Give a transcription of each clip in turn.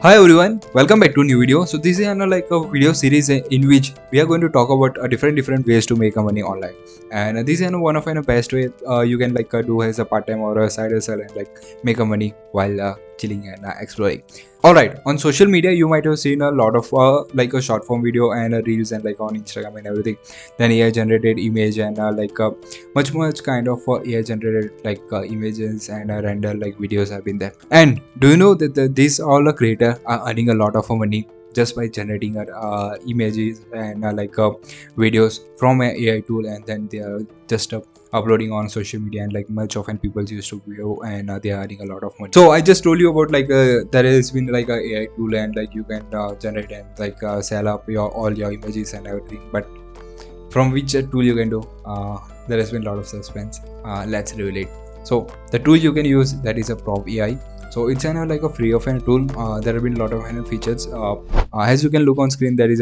Hi everyone, welcome back to a new video. So this is like a video series in which we are going to talk about different ways to make money online. And this is one of the best way you can do as a part time or a side hustle and make a money while chilling and exploring. Alright, on social media you might have seen a lot of a short form video and reels and on Instagram and everything. Then AI generated image and much kind of AI generated images and render videos have been there. And do you know that these all creator are earning a lot of money just by generating images and videos from an AI tool, and then they are just uploading on social media, and much often people used to view, and they are earning a lot of money. So I just told you about there has been a AI tool, and you can generate and sell up your all your images and everything. But from which tool you can do? There has been a lot of suspense. Let's reveal it. So the tool you can use, that is a PromeAI. So it's a free of a tool. There have been a lot of features. As you can look on screen, there is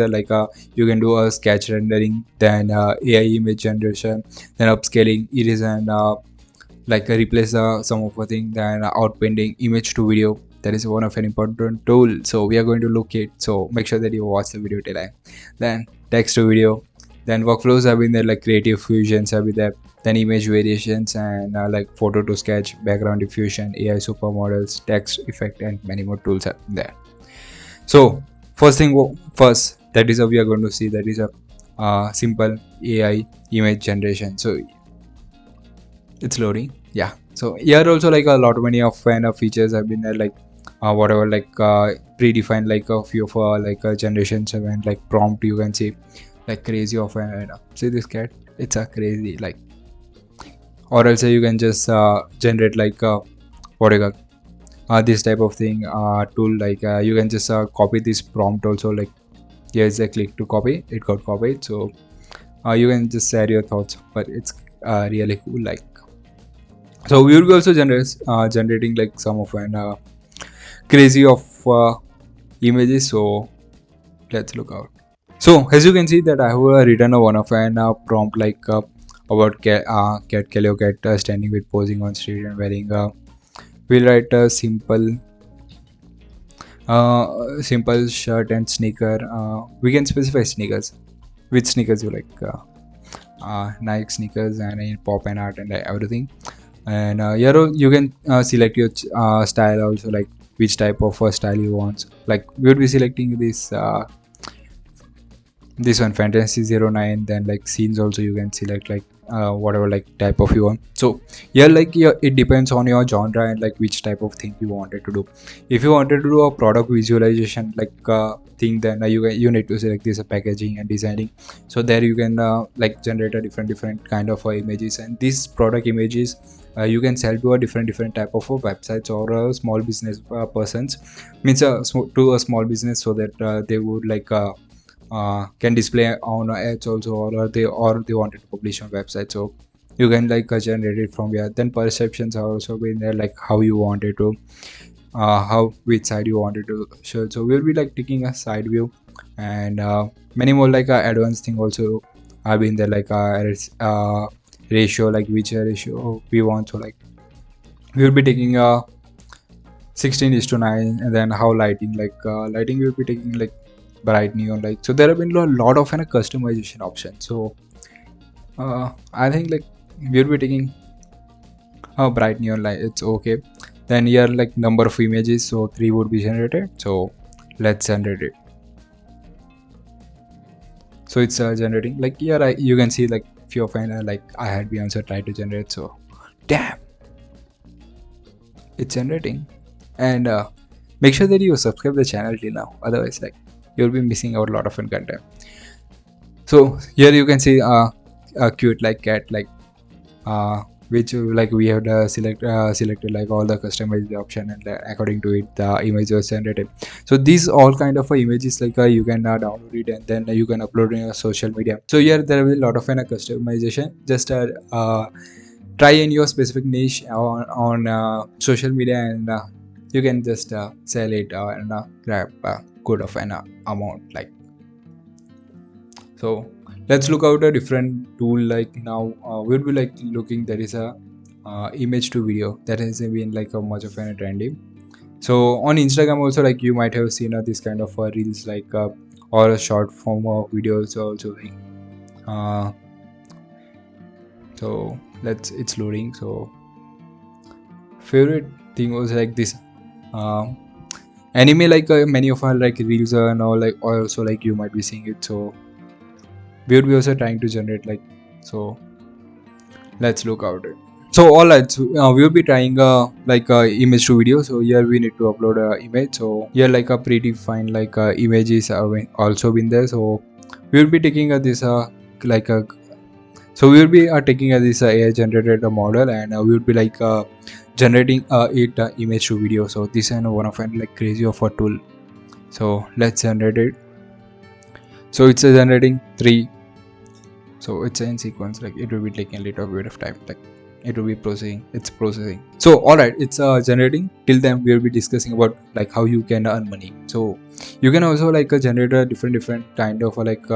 you can do a sketch rendering, then AI image generation, then upscaling, erase and replace some of the thing, then outpending image to video. That is one of an important tool. So we are going to look it. So make sure that you watch the video till end. Then text to video. Then workflows have been there, like creative fusions have been there, then image variations and photo to sketch, background diffusion, AI supermodels, text effect, and many more tools are there. So first, that is how we are going to see, that is a simple AI image generation. So it's loading. Yeah, so here also a lot many of features have been there, whatever predefined a few of generations and prompt you can see crazy of an see this cat, it's a crazy or else you can just generate what do you call this type of thing tool, you can just copy this prompt also, here's a click to copy, it got copied. So you can just share your thoughts, but it's really cool. So we will be also generating some of an crazy of images. So let's look out. So as you can see that I have written one of an prompt about cat Kelly cat standing with posing on street and wearing we'll write a simple shirt and sneaker. We can specify sneakers, which sneakers you like, Nike sneakers and pop and art and everything. And here you can select your style also, which type of style you want. We would be selecting this one fantasy 09, then scenes also you can select whatever type of you want. So here it depends on your genre and which type of thing you wanted to do. If you wanted to do a product visualization thing, then you need to select this packaging and designing. So there you can generate a different kind of images, and these product images you can sell to a different type of websites or small business persons, means to a small business, so that they would can display on ads also, or they wanted to publish on website. So you can generate it from here. Then perceptions are also been there, how you wanted to how which side you wanted to show. So we'll be taking a side view, and many more advanced thing also have been there, ratio, which ratio we want. So we will be taking a 16:9, and then how lighting, lighting we will be taking bright neon light. So there have been a lot of customization options. So I think we'll be taking a bright neon light, it's okay. Then here number of images, so 3 would be generated. So let's generate it. So it's generating here. You can see few of I had been also tried to generate. So damn, it's generating. And make sure that you subscribe the channel till now, otherwise you'll be missing out a lot of fun content. So here you can see a cute cat, which we have selected all the customized option, and according to it the image was generated. So these all kind of images you can download it, and then you can upload in your social media. So here there will be a lot of customization. Just try in your specific niche on social media, and you can just sell it and grab good of an amount. So let's look out a different tool. Now we'll be looking, there is a image to video that has been a much of a trendy. So on Instagram also, like you might have seen this kind of reels, like or a short form of videos also, like so it's loading. So favorite thing was like this anime, like many of our like reels and all, like also like you might be seeing it. So we would be also trying to generate like, so let's look out it. So all right, so, we will be trying like image to video. So here we need to upload a image. So here like a predefined like images are also been there. So we will be taking this like a so we will be taking this AI generated model, and we will be like generating it image to video. So this is one of like crazy of a tool. So let's generate it. So it's generating 3. So it's in sequence, like it will be taking a little bit of time, like it will be processing. So all right, it's generating. Till then we will be discussing about like how you can earn money. So you can also like generate a different kind of like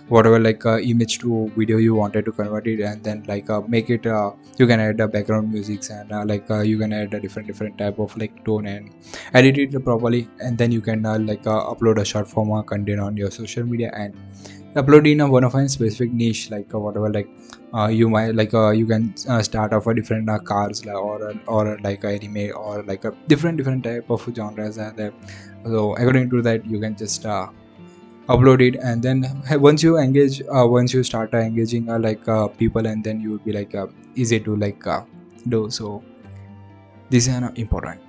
whatever like image to video you wanted to convert it, and then like make it you can add background musics, and like you can add a different type of like tone and edit it properly, and then you can like upload a short form content on your social media and upload in a one of a specific niche, like whatever like you might like you can start off a different cars or like anime or like a different type of genres are there. So according to that you can just upload it, and then once you engage once you start engaging like people, and then you will be like easy to like do. So this is important.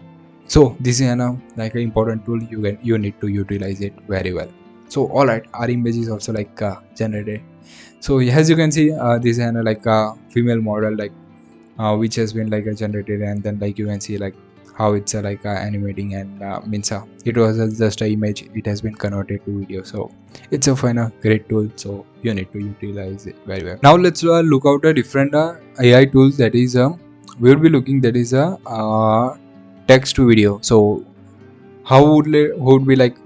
So this is like an important tool. You need to utilize it very well. So all right, our image is also like generated. So as you can see, this is like a female model, like which has been like generated, and then like you can see like how it's like animating, and means it was just an image, it has been converted to video. So it's a great tool, so you need to utilize it very well. Now let's look out a different AI tools that is we will be looking, that is a text to video. So how would be like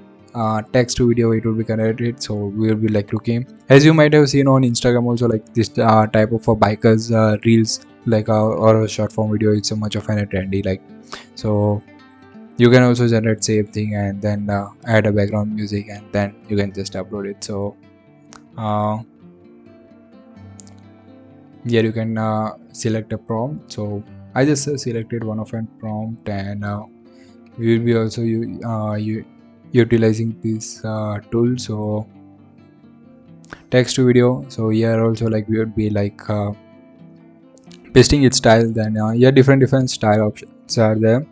text to video it will be converted. So we will be like looking, as you might have seen on Instagram also, like this type of bikers reels, like or a short form video, it's so much of an trendy, like so you can also generate same thing, and then add a background music, and then you can just upload it. So here you can select a prompt. So I just selected one of a prompt, and we will be also utilizing this tool. So text to video. So here also like we would be like pasting its style. Then here different style options are there.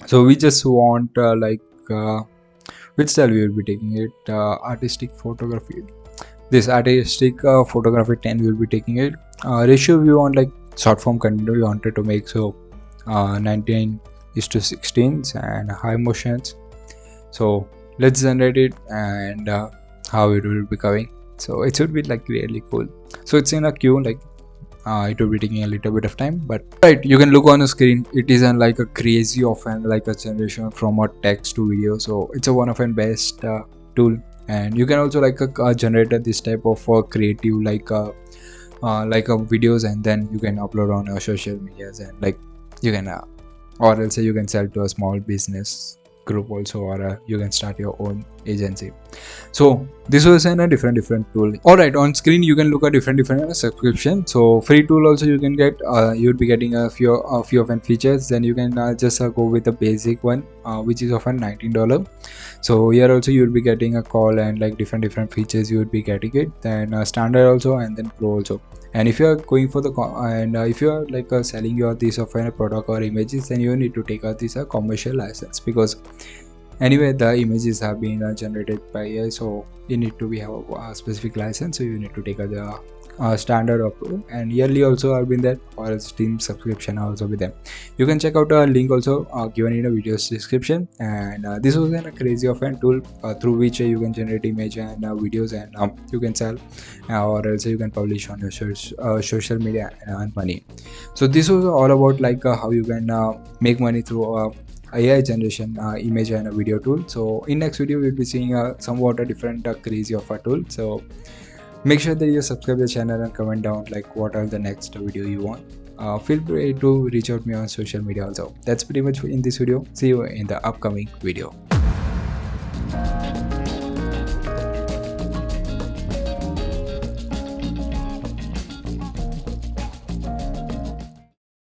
So we just want like which style we will be taking it. Artistic photography. This artistic photography 10 we will be taking it. Ratio we want like short form content we wanted to make. So 19:16 and high motions. So let's generate it, and how it will be coming. So it should be like really cool. So it's in a queue, like it will be taking a little bit of time, but right, you can look on the screen. It is like a crazy of like a generation from a text to video. So it's a one of the best tool, and you can also like generate this type of creative like videos, and then you can upload on your social medias, and like you can or else you can sell to a small business group also, or you can start your own agency. So this was a different tool. All right, on screen you can look at different subscription. So free tool also you can get, you'll be getting a few of features. Then you can just go with the basic one, which is often $19. So here also you will be getting a call, and like different features you would be getting it. Then standard also, and then pro also. And if you are going for the if you are like selling your this of a product or images, then you need to take out this commercial license, because anyway the images have been generated by AI, so you need to be have a specific license. So you need to take the standard or pro, and yearly also have been there, or Steam subscription also with them. You can check out a link also given in a video's description. And this was a crazy of a tool through which you can generate image and videos, and you can sell or else you can publish on your social media and earn money. So this was all about like how you can make money through AI generation image and a video tool. So in next video we'll be seeing somewhat a different crazy of a tool. So make sure that you subscribe the channel and comment down like what are the next video you want. feel free to reach out me on social media also. That's pretty much in this video. See you in the upcoming video.